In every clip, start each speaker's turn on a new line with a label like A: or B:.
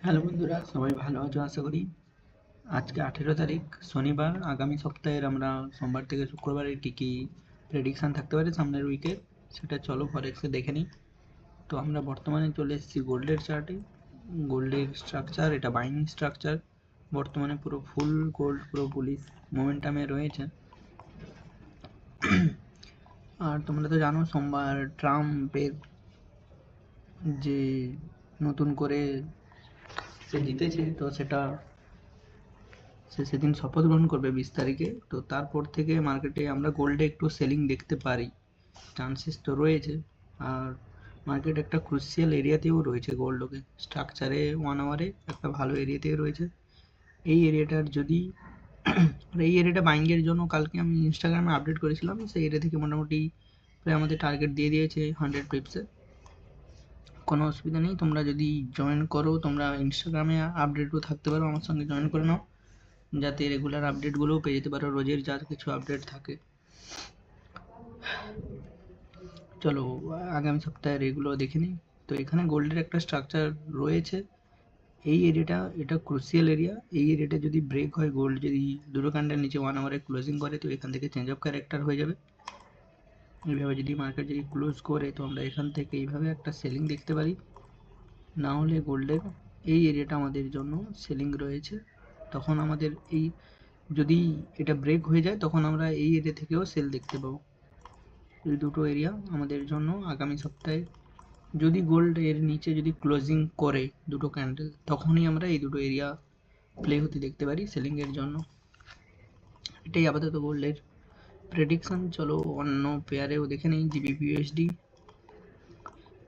A: Hello বন্ধুরা, সবাই ভালো আছো আশা করি। আজকে 18 তারিখ শনিবার। আগামী সপ্তাহের আমরা সোমবার থেকে শুক্রবারে কী কী প্রেডিকশান থাকতে পারে সামনের উইকে সেটা চলো ফরেক্সে দেখে নিই। তো আমরা বর্তমানে চলে এসেছি গোল্ডের চার্টে। গোল্ডের স্ট্রাকচার, এটা বাইং স্ট্রাকচার। বর্তমানে পুরো ফুল গোল্ড, পুরো বুলিশ মোমেন্টামে রয়েছে। আর তোমরা তো জানো সোমবার ট্রাম্পের যে নতুন করে সে জিতেছে, তো সে সেদিন শপথ গ্রহণ করবে 20 তারিখে। তো তারপর থেকে মার্কেটে আমরা গোল্ডে একটু সেলিং দেখতে পারি, চান্সেস তো রয়েছে। আর মার্কেট একটা ক্রুশিয়াল এরিয়াতেও রয়েছে গোল্ডকে, স্ট্রাকচারে 1 আওয়ারে একটা ভালো এরিয়াতেও রয়েছে। এই এরিয়াটার যদি আর এই এরিয়াটা বাইংয়ের জন্য কালকে আমি ইনস্টাগ্রামে আপডেট করেছিলাম, সেই এরিয়া থেকে মোটামুটি প্রায় আমাদের টার্গেট দিয়ে দিয়েছে 100 পিপসে। কোনো অসুবিধা নেই, তোমরা যদি জয়েন করো, তোমরা ইনস্টাগ্রামে আপডেটও থাকতে পারো, আমার সঙ্গে জয়েন করে নাও, যাতে রেগুলার আপডেটগুলোও পেয়ে যেতে পারো, রোজের যা কিছু আপডেট থাকে। চলো আগামী সপ্তাহের এগুলো দেখে নিই। তো এখানে গোল্ডের একটা স্ট্রাকচার রয়েছে। এই এরিয়াটা, এটা ক্রুশিয়াল এরিয়া। এই এরিয়াটা যদি ব্রেক হয়, গোল্ড যদি দুটো ক্যান্ডেল নিচে 1 আওয়ারে ক্লোজিং করে, তো এখান থেকে চেঞ্জ অফ ক্যারেক্টার হয়ে যাবে। এইভাবে যদি মার্কেট যদি ক্লোজ করে, তো আমরা এখান থেকে এইভাবে একটা সেলিং দেখতে পারি। না হলে গোল্ডের এই এরিয়াটা আমাদের জন্য সেলিং রয়েছে। তখন আমাদের এই যদি এটা ব্রেক হয়ে যায়, তখন আমরা এই এরিয়া থেকেও সেল দেখতে পাবো। এই দুটো এরিয়া আমাদের জন্য আগামী সপ্তাহে, যদি গোল্ড এর নিচে যদি ক্লোজিং করে দুটো ক্যান্ডেল, তখনই আমরা এই দুটো এরিয়া প্লে হতে দেখতে পারি সেলিংয়ের জন্য। এটাই আপাতত গোল্ডের প্রেডিকশন। চলো অন্য পেয়ারেও দেখে নেই।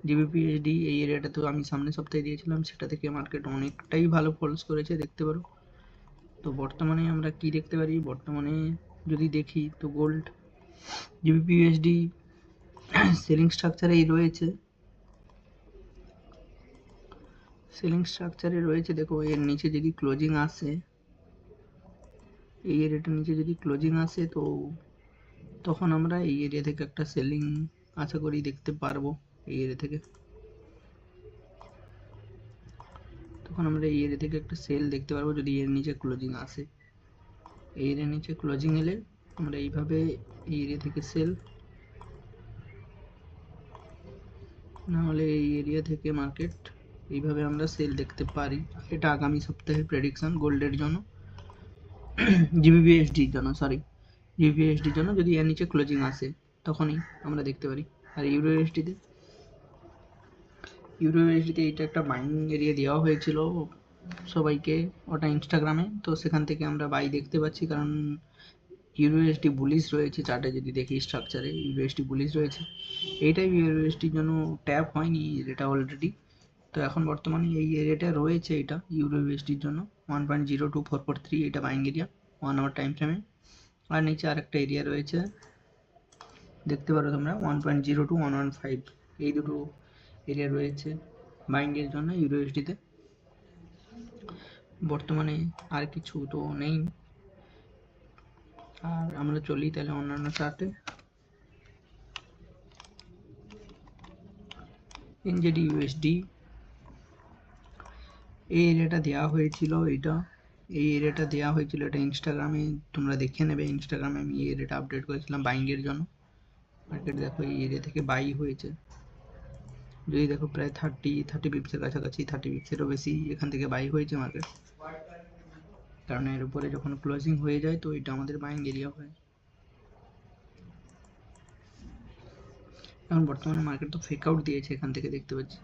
A: জিবিপিএসডি এই এরিয়াটা তো আমি সামনের সপ্তাহে দিয়েছিলাম, সেটা থেকে মার্কেট অনেকটাই ভালো ফলস করেছে, দেখতে পারো। তো বর্তমানে আমরা কি দেখতে পারি, বর্তমানে যদি দেখি তো গোল্ড জিবিপিএসডি সেলিং স্ট্রাকচারেই রয়েছে। সেলিং স্ট্রাকচারে রয়েছে, দেখো এর নিচে যদি ক্লোজিং আসে, এই এরিয়াটার নিচে যদি ক্লোজিং আসে, তো তখন আমরা এই এরিয়া থেকে একটা সেলিং আশা করি দেখতে পারবো। এই এরিয়া থেকে তখন আমরা এই এরিয়া থেকে একটা সেল দেখতে পারবো যদি এর নিচে ক্লোজিং আসে। এই এরিয়ার নিচে ক্লোজিং এলে আমরা এইভাবে এই এরিয়া থেকে সেল, না হলে এই এরিয়া থেকে মার্কেট এইভাবে আমরা সেল দেখতে পারি। এটা আগামী সপ্তাহের প্রেডিকশন গোল্ডের জন্য, জিবিপিএসডির জন্য, জিবিপিএসডির জন্য যদি এর নিচে ক্লোজিং আসে, তখনই আমরা দেখতে পারি। আর ইউরোএসডিতে এটা একটা বাইং এরিয়া দেওয়া হয়েছিল সবাইকে, ওটা ইনস্টাগ্রামে। তো সেখান থেকে আমরা বাই দেখতে পাচ্ছি, কারণ ইউরোএসডি বুলিশ রয়েছে চার্টে। যদি দেখি স্ট্রাকচারে ইউরোএসডি বুলিশ রয়েছে। এইটাই ইউরোএসডির জন্য ট্যাপ হয়নি এটা অলরেডি। তো এখন বর্তমানে এই এরিয়াটা রয়েছে, এটা ইউরোএসডির জন্য 1.02443, এটা বাইং এরিয়া 1 আওয়ার টাইম ফ্রেমে। আর নিচে আরেকটা এরিয়া রয়েছে, দেখতে পারো তোমরা 1.02115। এই দুটো এরিয়া রয়েছে বাইংয়ের জন্য ইউরোএসডিতে। বর্তমানে আর কিছু তো নেই। আর আমরা চলি তাহলে অন্যান্য চার্টে। এনজেডি ইউএসডি এই এরিয়াটা দেওয়া হয়েছিল, এই এরিয়াটা দেওয়া হয়েছিল, এটা ইনস্টাগ্রামে তোমরা দেখে নেবে। ইনস্টাগ্রামে আমি এই এরিয়াটা আপডেট করেছিলাম বাইংয়ের জন্য। মার্কেট দেখো এই এরিয়া থেকে বাই হয়েছে, যদি দেখো প্রায় 30 পিপসের কাছাকাছি, 30 পিপসেরও বেশি এখান থেকে বাই হয়েছে মার্কেট। কারণ এর উপরে যখন ক্লোজিং হয়ে যায়, তো এটা আমাদের বাইং এরিয়া হয়। এখন বর্তমানে মার্কেট তো ফেক আউট দিয়েছে, এখান থেকে দেখতে পাচ্ছি,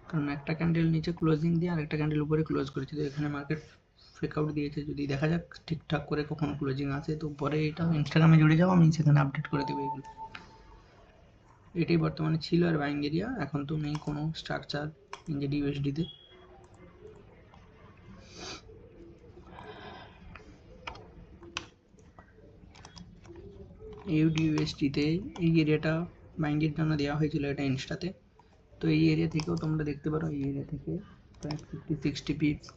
A: কারণ একটা ক্যান্ডেল নিচে ক্লোজিং দিয়ে আর একটা ক্যান্ডেল উপরে ক্লোজ করেছে। তো এখানে মার্কেট ফেক আউট দিয়েছে। যদি দেখা যাক ঠিকঠাক করে কখনো ক্লোজিং আসে, তো পরে এটা ইনস্টাগ্রামে জুড়ে যাও, আমি সেখানে আপডেট করে দেবো এগুলো। এটাই বর্তমানে ছিল আর বাইং এরিয়া, এখন তো নেই কোনো স্ট্রাকচার ইনজেডি ইউএসডিতে। ইউডিইউএসডিতে এই এরিয়াটা বাইংয়ের জন্য দেওয়া হয়েছিল, এটা ইনস্টাতে। তো এই এরিয়া থেকেও তোমরা দেখতে পারো, এই এরিয়া থেকে প্রায় 50-60 পিপস,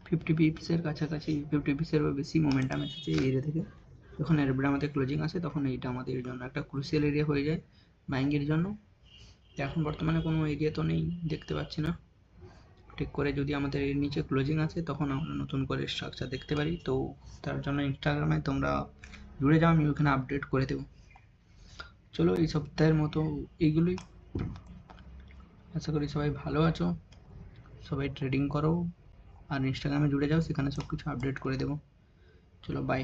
A: 50 পিপসের কাছাকাছি, 50 পিপসেরও বেশি মোমেন্টাম এসেছে এই এরিয়া থেকে। যখন এর উপরে আমাদের ক্লোজিং আসে, তখন এইটা আমাদের জন্য একটা ক্রুশিয়াল এরিয়া হয়ে যায় বাইংয়ের জন্য। এখন বর্তমানে কোনো এরিয়া তো নেই, দেখতে পাচ্ছি না টেক করে যদি আমাদের এর নিচে ক্লোজিং আসে তখন আমরা নতুন করে স্ট্রাকচার দেখতে পারি। তো তার জন্য ইনস্টাগ্রামে তোমরা জুড়ে যাও, আমি ওখানে আপডেট করে দেবো। চলো এই সপ্তাহের মতো এইগুলোই। আশা করি সবাই ভালো আছো, সবাই ট্রেডিং করো আর ইনস্টাগ্রামে জুড়ে যাও, সেখানে সব কিছু আপডেট করে দেবো। চলো বাই।